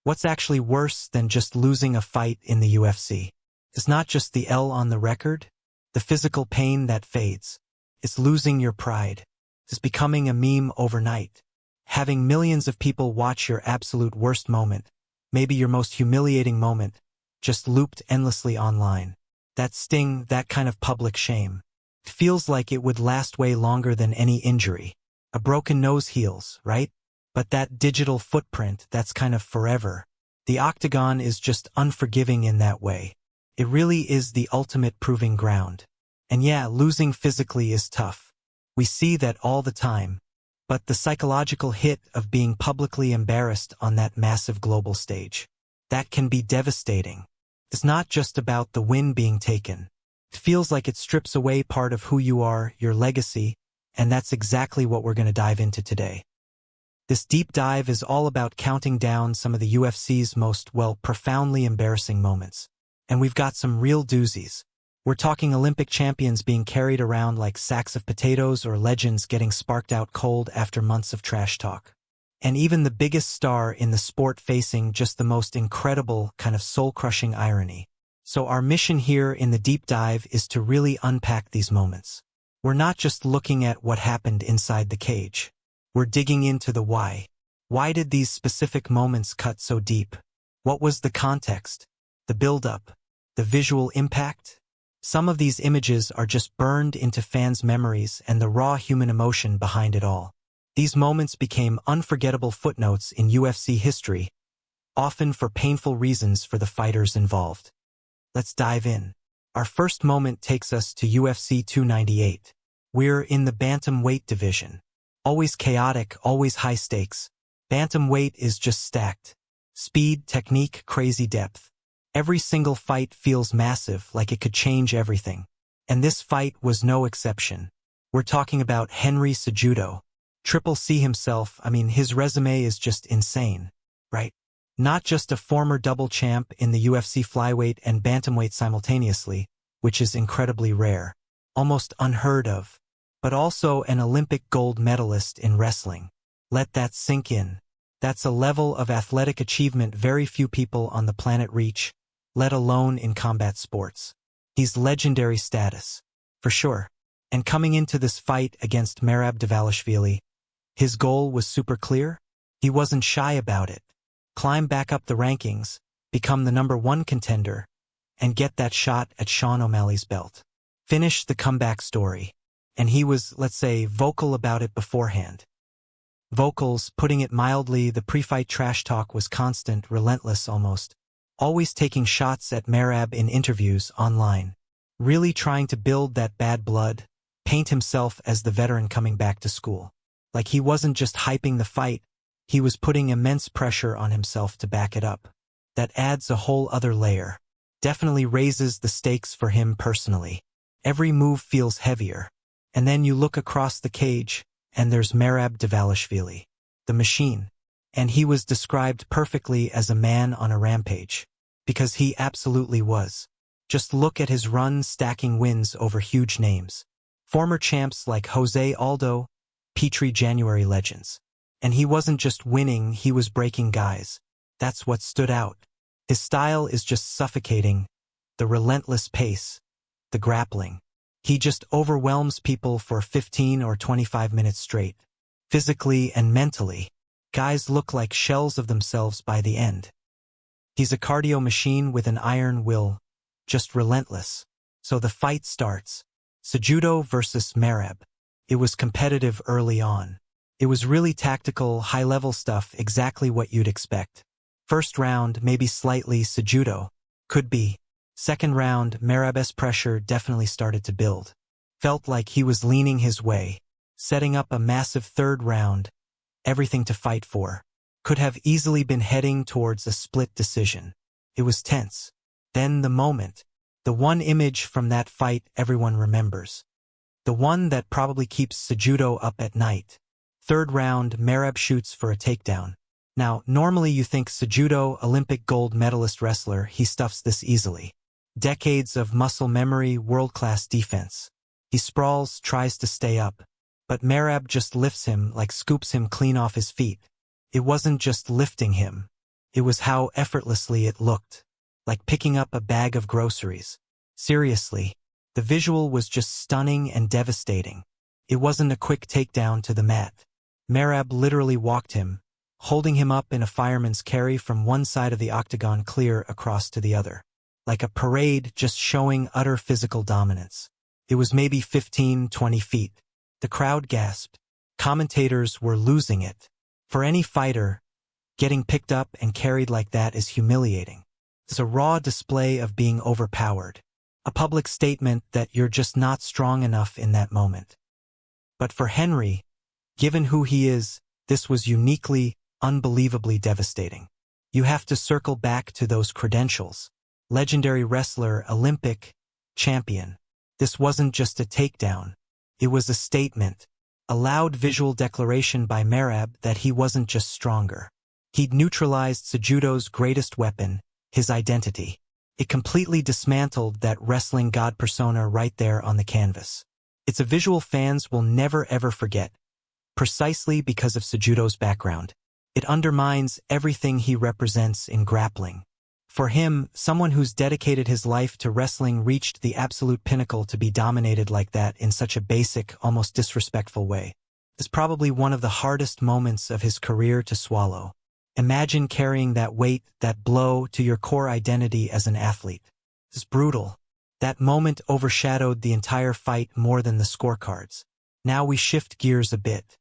What's actually worse than just losing a fight in the UFC? It's not just the L on the record, the physical pain that fades. It's losing your pride. It's becoming a meme overnight. Having millions of people watch your absolute worst moment, maybe your most humiliating moment, just looped endlessly online. That sting, that kind of public shame. It feels like it would last way longer than any injury. A broken nose heals, right? But that digital footprint, that's kind of forever. The octagon is just unforgiving in that way. It really is the ultimate proving ground. And yeah, losing physically is tough. We see that all the time. But the psychological hit of being publicly embarrassed on that massive global stage, that can be devastating. It's not just about the win being taken. It feels like it strips away part of who you are, your legacy, and that's exactly what we're going to dive into today. This deep dive is all about counting down some of the UFC's most, well, profoundly embarrassing moments. And we've got some real doozies. We're talking Olympic champions being carried around like sacks of potatoes or legends getting sparked out cold after months of trash talk. And even the biggest star in the sport facing just the most incredible kind of soul-crushing irony. So our mission here in the deep dive is to really unpack these moments. We're not just looking at what happened inside the cage. We're digging into the why. Why did these specific moments cut so deep? What was the context? The build-up? The visual impact? Some of these images are just burned into fans' memories and the raw human emotion behind it all. These moments became unforgettable footnotes in UFC history, often for painful reasons for the fighters involved. Let's dive in. Our first moment takes us to UFC 298. We're in the bantamweight division. Always chaotic, always high stakes. Bantamweight is just stacked. Speed, technique, crazy depth. Every single fight feels massive, like it could change everything. And this fight was no exception. We're talking about Henry Cejudo. Triple C himself, his resume is just insane, right? Not just a former double champ in the UFC flyweight and bantamweight simultaneously, which is incredibly rare, almost unheard of, but also an Olympic gold medalist in wrestling. Let that sink in. That's a level of athletic achievement very few people on the planet reach, let alone in combat sports. He's legendary status, for sure. And coming into this fight against Merab Dvalishvili, his goal was super clear. He wasn't shy about it. Climb back up the rankings, become the #1 contender, and get that shot at Sean O'Malley's belt. Finish the comeback story. And he was, let's say, vocal about it beforehand. Vocals, putting it mildly, the pre-fight trash talk was constant, relentless almost. Always taking shots at Merab in interviews online. Really trying to build that bad blood, paint himself as the veteran coming back to school. Like he wasn't just hyping the fight, he was putting immense pressure on himself to back it up. That adds a whole other layer. Definitely raises the stakes for him personally. Every move feels heavier. And then you look across the cage, and there's Merab Dvalishvili, the machine. And he was described perfectly as a man on a rampage. Because he absolutely was. Just look at his run stacking wins over huge names. Former champs like Jose Aldo, Petrie January legends. And he wasn't just winning, he was breaking guys. That's what stood out. His style is just suffocating. The relentless pace. The grappling. He just overwhelms people for 15 or 25 minutes straight. Physically and mentally. Guys look like shells of themselves by the end. He's a cardio machine with an iron will. Just relentless. So the fight starts. Cejudo versus Merab. It was competitive early on. It was really tactical, high-level stuff, exactly what you'd expect. First round, maybe slightly Cejudo. Could be. Second round, Merab's pressure definitely started to build. Felt like he was leaning his way. Setting up a massive third round. Everything to fight for. Could have easily been heading towards a split decision. It was tense. Then the moment. The one image from that fight everyone remembers. The one that probably keeps Cejudo up at night. Third round, Merab shoots for a takedown. Now, normally you think Cejudo, Olympic gold medalist wrestler, he stuffs this easily. Decades of muscle memory, world-class defense. He sprawls, tries to stay up. But Merab just lifts him, like scoops him clean off his feet. It wasn't just lifting him. It was how effortlessly it looked, like picking up a bag of groceries. Seriously, the visual was just stunning and devastating. It wasn't a quick takedown to the mat. Merab literally walked him, holding him up in a fireman's carry from one side of the octagon clear across to the other. Like a parade just showing utter physical dominance. It was maybe 15-20 feet. The crowd gasped. Commentators were losing it. For any fighter, getting picked up and carried like that is humiliating. It's a raw display of being overpowered. A public statement that you're just not strong enough in that moment. But for Henry, given who he is, this was uniquely, unbelievably devastating. You have to circle back to those credentials. Legendary wrestler, Olympic champion. This wasn't just a takedown. It was a statement. A loud visual declaration by Merab that he wasn't just stronger. He'd neutralized Cejudo's greatest weapon, his identity. It completely dismantled that wrestling god persona right there on the canvas. It's a visual fans will never ever forget, precisely because of Cejudo's background. It undermines everything he represents in grappling. For him, someone who's dedicated his life to wrestling reached the absolute pinnacle to be dominated like that in such a basic, almost disrespectful way. It's probably one of the hardest moments of his career to swallow. Imagine carrying that weight, that blow to your core identity as an athlete. It's brutal. That moment overshadowed the entire fight more than the scorecards. Now we shift gears a bit.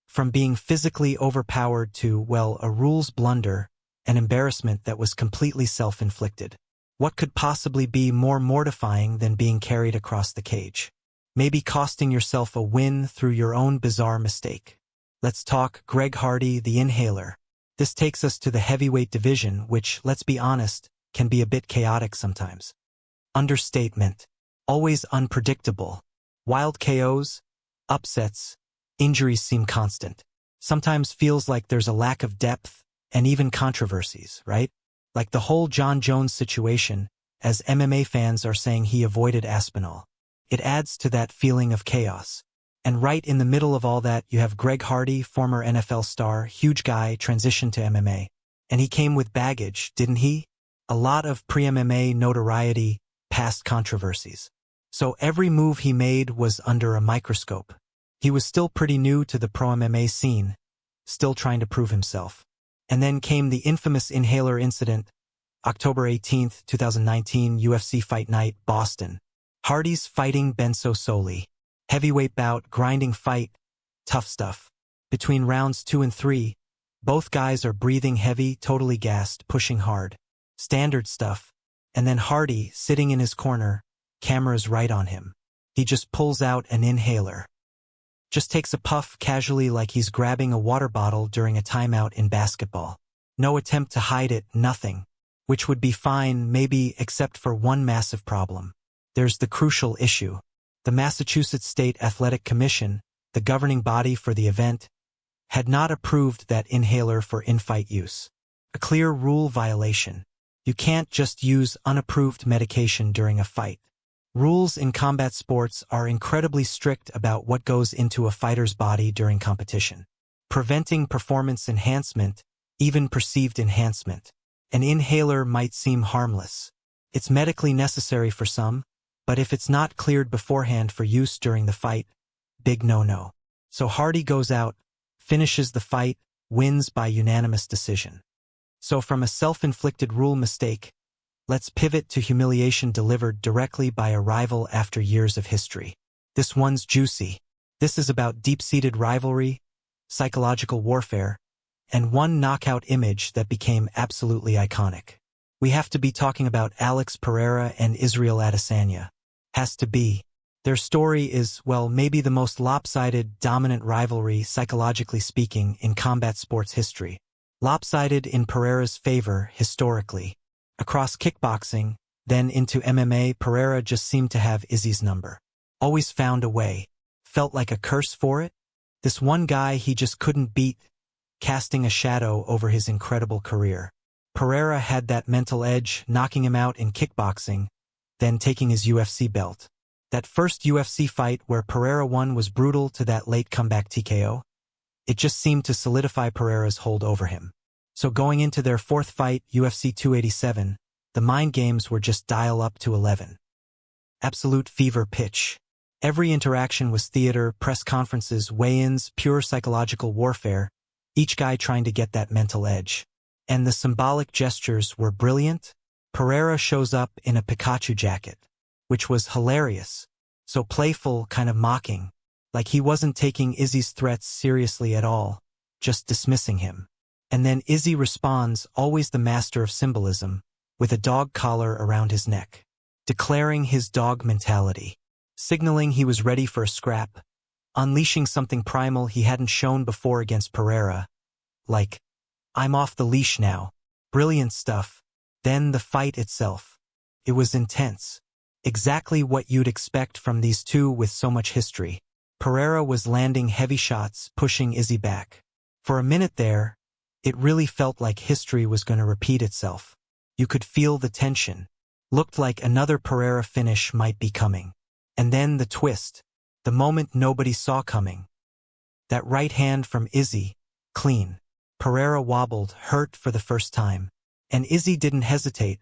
From being physically overpowered to, well, a rules blunder, an embarrassment that was completely self-inflicted. What could possibly be more mortifying than being carried across the cage? Maybe costing yourself a win through your own bizarre mistake. Let's talk Greg Hardy, the Inhaler. This takes us to the heavyweight division, which, let's be honest, can be a bit chaotic sometimes. Understatement. Always unpredictable. Wild KOs, upsets, injuries seem constant. Sometimes feels like there's a lack of depth, and even controversies, right? Like the whole John Jones situation, as MMA fans are saying he avoided Aspinall. It adds to that feeling of chaos. And right in the middle of all that, you have Greg Hardy, former NFL star, huge guy, transitioned to MMA. And he came with baggage, didn't he? A lot of pre-MMA notoriety, past controversies. So every move he made was under a microscope. He was still pretty new to the pro-MMA scene, still trying to prove himself. And then came the infamous Inhaler incident, October 18, 2019, UFC Fight Night, Boston. Hardy's fighting Benso Soli. Heavyweight bout, grinding fight, tough stuff. Between rounds 2 and 3, both guys are breathing heavy, totally gassed, pushing hard. Standard stuff. And then Hardy, sitting in his corner, cameras right on him. He just pulls out an inhaler. Just takes a puff casually like he's grabbing a water bottle during a timeout in basketball. No attempt to hide it, nothing. Which would be fine, maybe, except for one massive problem. There's the crucial issue. The Massachusetts State Athletic Commission, the governing body for the event, had not approved that inhaler for in-fight use. A clear rule violation. You can't just use unapproved medication during a fight. Rules in combat sports are incredibly strict about what goes into a fighter's body during competition. Preventing performance enhancement, even perceived enhancement. An inhaler might seem harmless. It's medically necessary for some, but if it's not cleared beforehand for use during the fight, big no-no. So Hardy goes out, finishes the fight, wins by unanimous decision. So from a self-inflicted rule mistake, let's pivot to humiliation delivered directly by a rival after years of history. This one's juicy. This is about deep-seated rivalry, psychological warfare, and one knockout image that became absolutely iconic. We have to be talking about Alex Pereira and Israel Adesanya. Has to be. Their story is, well, maybe the most lopsided, dominant rivalry, psychologically speaking, in combat sports history. Lopsided in Pereira's favor, historically. Across kickboxing, then into MMA, Pereira just seemed to have Izzy's number. Always found a way. Felt like a curse for it? This one guy he just couldn't beat, casting a shadow over his incredible career. Pereira had that mental edge, knocking him out in kickboxing, then taking his UFC belt. That first UFC fight where Pereira won was brutal to that late comeback TKO. It just seemed to solidify Pereira's hold over him. So going into their fourth fight, UFC 287, the mind games were just dial up to 11. Absolute fever pitch. Every interaction was theater, press conferences, weigh-ins, pure psychological warfare, each guy trying to get that mental edge. And the symbolic gestures were brilliant. Pereira shows up in a Pikachu jacket, which was hilarious. So playful, kind of mocking, like he wasn't taking Izzy's threats seriously at all, just dismissing him. And then Izzy responds, always the master of symbolism, with a dog collar around his neck, declaring his dog mentality, signaling he was ready for a scrap, unleashing something primal he hadn't shown before against Pereira, like, I'm off the leash now. Brilliant stuff. Then the fight itself. It was intense. Exactly what you'd expect from these two with so much history. Pereira was landing heavy shots, pushing Izzy back. For a minute there, it really felt like history was going to repeat itself. You could feel the tension. Looked like another Pereira finish might be coming. And then the twist. The moment nobody saw coming. That right hand from Izzy, clean. Pereira wobbled, hurt for the first time. And Izzy didn't hesitate.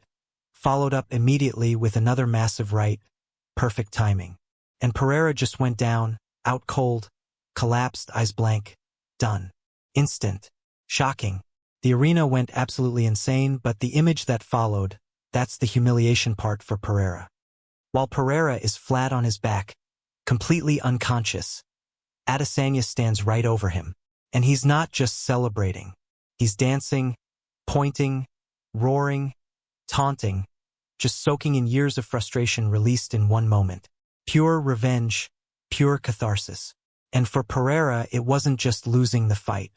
Followed up immediately with another massive right. Perfect timing. And Pereira just went down, out cold, collapsed, eyes blank. Done. Instant. Shocking. The arena went absolutely insane, but the image that followed, that's the humiliation part for Pereira. While Pereira is flat on his back, completely unconscious, Adesanya stands right over him. And he's not just celebrating. He's dancing, pointing, roaring, taunting, just soaking in years of frustration released in one moment. Pure revenge, pure catharsis. And for Pereira, it wasn't just losing the fight.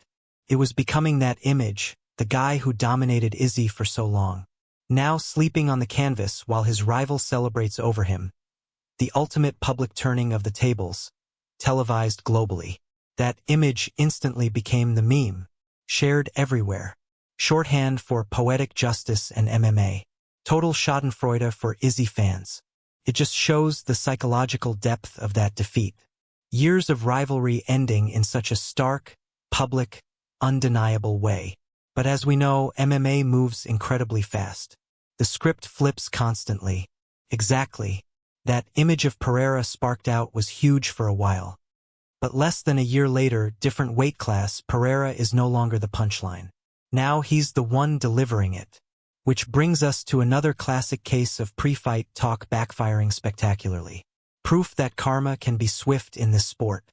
It was becoming that image, the guy who dominated Izzy for so long. Now sleeping on the canvas while his rival celebrates over him. The ultimate public turning of the tables, televised globally. That image instantly became the meme, shared everywhere. Shorthand for poetic justice and MMA. Total schadenfreude for Izzy fans. It just shows the psychological depth of that defeat. Years of rivalry ending in such a stark, public, undeniable way. But as we know, MMA moves incredibly fast. The script flips constantly. Exactly. That image of Pereira sparked out was huge for a while. But less than a year later, different weight class, Pereira is no longer the punchline. Now he's the one delivering it. Which brings us to another classic case of pre-fight talk backfiring spectacularly. Proof that karma can be swift in this sport.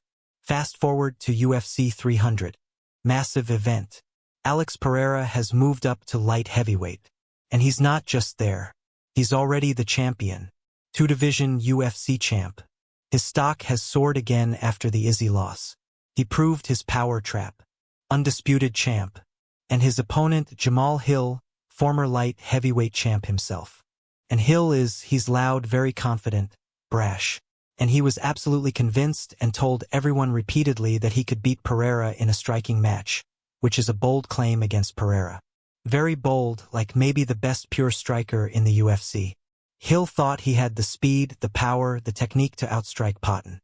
Fast forward to UFC 300. Massive event. Alex Pereira has moved up to light heavyweight. And he's not just there. He's already the champion. Two-division UFC champ. His stock has soared again after the Izzy loss. He proved his power trap. Undisputed champ. And his opponent, Jamal Hill, former light heavyweight champ himself. And he's loud, very confident, brash. And he was absolutely convinced and told everyone repeatedly that he could beat Pereira in a striking match, which is a bold claim against Pereira. Very bold, like maybe the best pure striker in the UFC. Hill thought he had the speed, the power, the technique to outstrike Patton.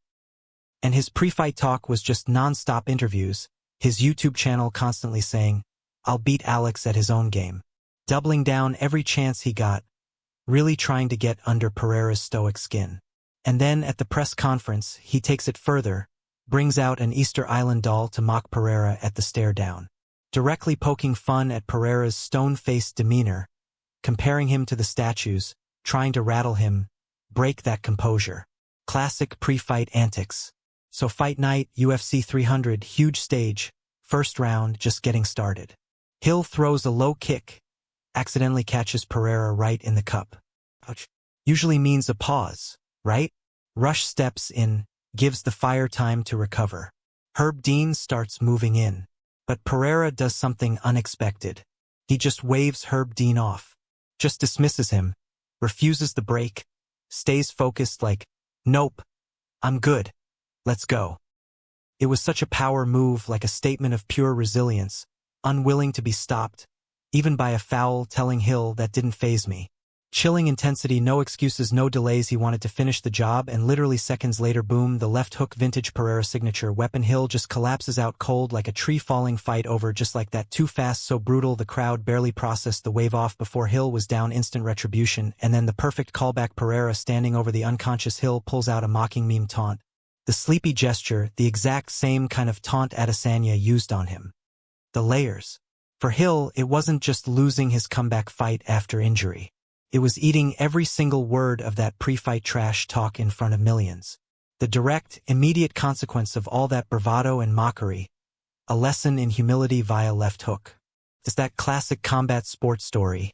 And his pre-fight talk was just non-stop interviews, his YouTube channel constantly saying, I'll beat Alex at his own game. Doubling down every chance he got, really trying to get under Pereira's stoic skin. And then at the press conference, he takes it further, brings out an Easter Island doll to mock Pereira at the stare down. Directly poking fun at Pereira's stone-faced demeanor, comparing him to the statues, trying to rattle him, break that composure. Classic pre-fight antics. So fight night, UFC 300, huge stage, first round, just getting started. Hill throws a low kick, accidentally catches Pereira right in the cup. Ouch. Usually means a pause, right? Rush steps in, gives the fire time to recover. Herb Dean starts moving in. But Pereira does something unexpected. He just waves Herb Dean off. Just dismisses him. Refuses the break. Stays focused like, nope, I'm good. Let's go. It was such a power move, like a statement of pure resilience, unwilling to be stopped, even by a foul telling Hill that didn't faze me. Chilling intensity, no excuses, no delays. He wanted to finish the job, and literally seconds later, boom, the left hook, vintage Pereira signature weapon. Hill just collapses out cold like a tree falling. Fight over just like that. Too fast, so brutal. The crowd barely processed the wave off before Hill was down. Instant retribution, and then the perfect callback. Pereira standing over the unconscious Hill pulls out a mocking meme taunt. The sleepy gesture, the exact same kind of taunt Adesanya used on him. The layers. For Hill, it wasn't just losing his comeback fight after injury. It was eating every single word of that pre-fight trash talk in front of millions. The direct, immediate consequence of all that bravado and mockery. A lesson in humility via left hook. It's that classic combat sports story,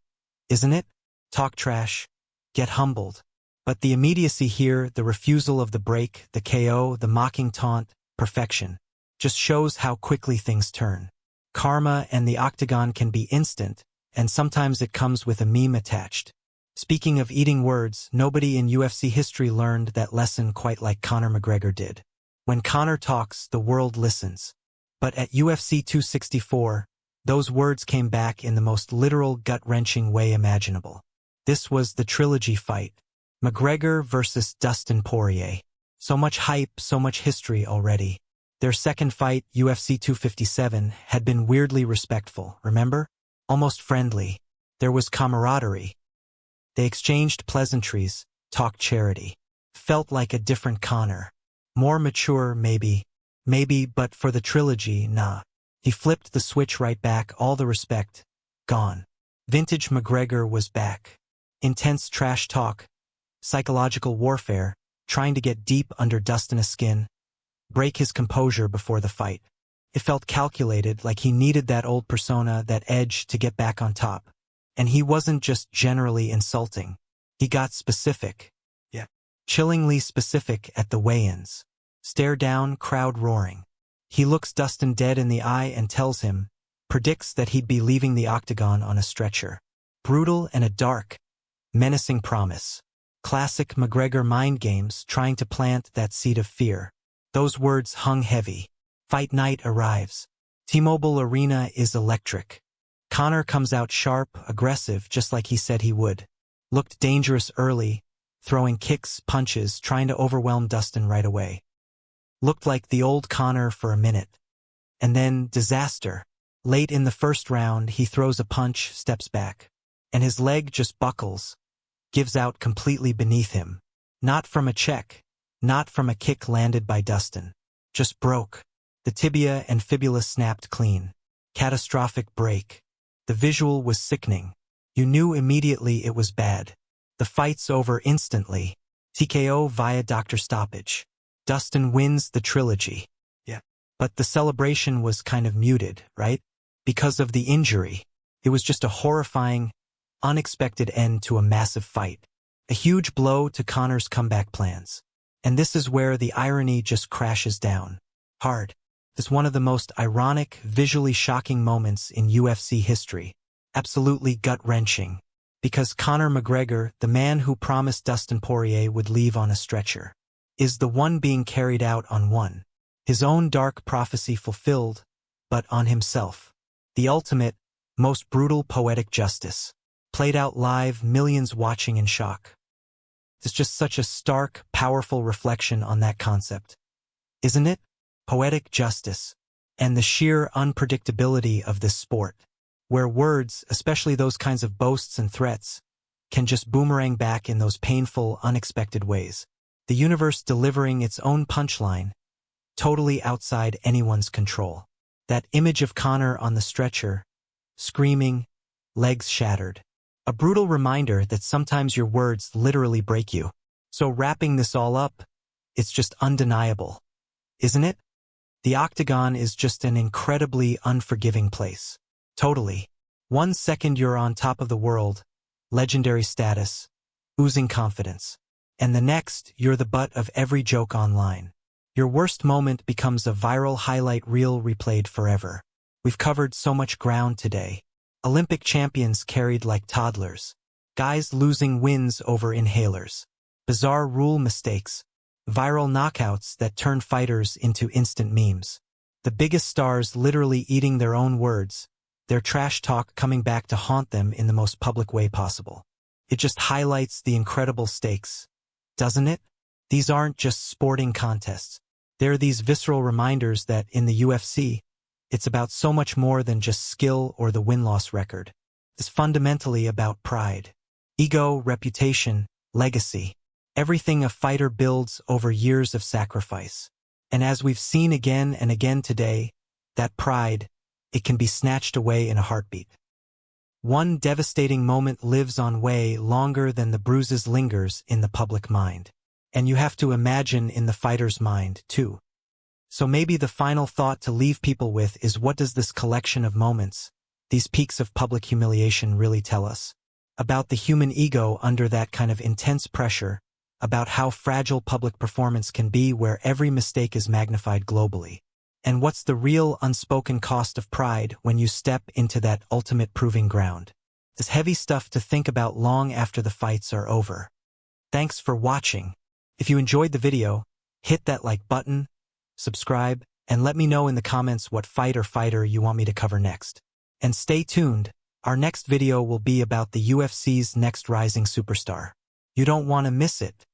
isn't it? Talk trash, get humbled. But the immediacy here, the refusal of the break, the KO, the mocking taunt, perfection, just shows how quickly things turn. Karma and the octagon can be instant, and sometimes it comes with a meme attached. Speaking of eating words, nobody in UFC history learned that lesson quite like Conor McGregor did. When Conor talks, the world listens. But at UFC 264, those words came back in the most literal, gut-wrenching way imaginable. This was the trilogy fight. McGregor versus Dustin Poirier. So much hype, so much history already. Their second fight, UFC 257, had been weirdly respectful, remember? Almost friendly. There was camaraderie. They exchanged pleasantries, talked charity. Felt like a different Conor. More mature, maybe. Maybe, but for the trilogy, nah. He flipped the switch right back, all the respect. Gone. Vintage McGregor was back. Intense trash talk. Psychological warfare, trying to get deep under Dustin's skin. Break his composure before the fight. It felt calculated, like he needed that old persona, that edge to get back on top. And he wasn't just generally insulting. He got specific. Yeah. Chillingly specific at the weigh-ins. Stare down, crowd roaring. He looks Dustin dead in the eye and tells him, predicts that he'd be leaving the octagon on a stretcher. Brutal and a dark, menacing promise. Classic McGregor mind games, trying to plant that seed of fear. Those words hung heavy. Fight night arrives. T-Mobile Arena is electric. Conor comes out sharp, aggressive, just like he said he would. Looked dangerous early, throwing kicks, punches, trying to overwhelm Dustin right away. Looked like the old Conor for a minute. And then, disaster. Late in the first round, he throws a punch, steps back. And his leg just buckles. Gives out completely beneath him. Not from a check. Not from a kick landed by Dustin. Just broke. The tibia and fibula snapped clean. Catastrophic break. The visual was sickening. You knew immediately it was bad. The fight's over instantly. TKO via doctor stoppage. Dustin wins the trilogy. Yeah. But the celebration was kind of muted, right? Because of the injury. It was just a horrifying, unexpected end to a massive fight. A huge blow to Conor's comeback plans. And this is where the irony just crashes down. Hard. It's one of the most ironic, visually shocking moments in UFC history. Absolutely gut-wrenching. Because Conor McGregor, the man who promised Dustin Poirier would leave on a stretcher, is the one being carried out on one. His own dark prophecy fulfilled, but on himself. The ultimate, most brutal poetic justice. Played out live, millions watching in shock. It's just such a stark, powerful reflection on that concept. Isn't it? Poetic justice. And the sheer unpredictability of this sport. Where words, especially those kinds of boasts and threats, can just boomerang back in those painful, unexpected ways. The universe delivering its own punchline, totally outside anyone's control. That image of Conor on the stretcher, screaming, legs shattered. A brutal reminder that sometimes your words literally break you. So wrapping this all up, it's just undeniable. Isn't it? The octagon is just an incredibly unforgiving place. Totally. 1 second you're on top of the world, legendary status, oozing confidence. And the next, you're the butt of every joke online. Your worst moment becomes a viral highlight reel replayed forever. We've covered so much ground today. Olympic champions carried like toddlers. Guys losing wins over inhalers. Bizarre rule mistakes. Viral knockouts that turn fighters into instant memes. The biggest stars literally eating their own words, their trash talk coming back to haunt them in the most public way possible. It just highlights the incredible stakes, doesn't it? These aren't just sporting contests. They're these visceral reminders that in the UFC, it's about so much more than just skill or the win-loss record. It's fundamentally about pride, ego, reputation, legacy, everything a fighter builds over years of sacrifice. And as we've seen again and again today, that pride, it can be snatched away in a heartbeat. One devastating moment lives on way longer than the bruises lingers in the public mind. And you have to imagine in the fighter's mind, too. So maybe the final thought to leave people with is, what does this collection of moments, these peaks of public humiliation, really tell us? About the human ego under that kind of intense pressure, about how fragile public performance can be where every mistake is magnified globally. And what's the real unspoken cost of pride when you step into that ultimate proving ground? It's heavy stuff to think about long after the fights are over. Thanks for watching. If you enjoyed the video, hit that like button, subscribe, and let me know in the comments what fight or fighter you want me to cover next. And stay tuned, our next video will be about the UFC's next rising superstar. You don't want to miss it.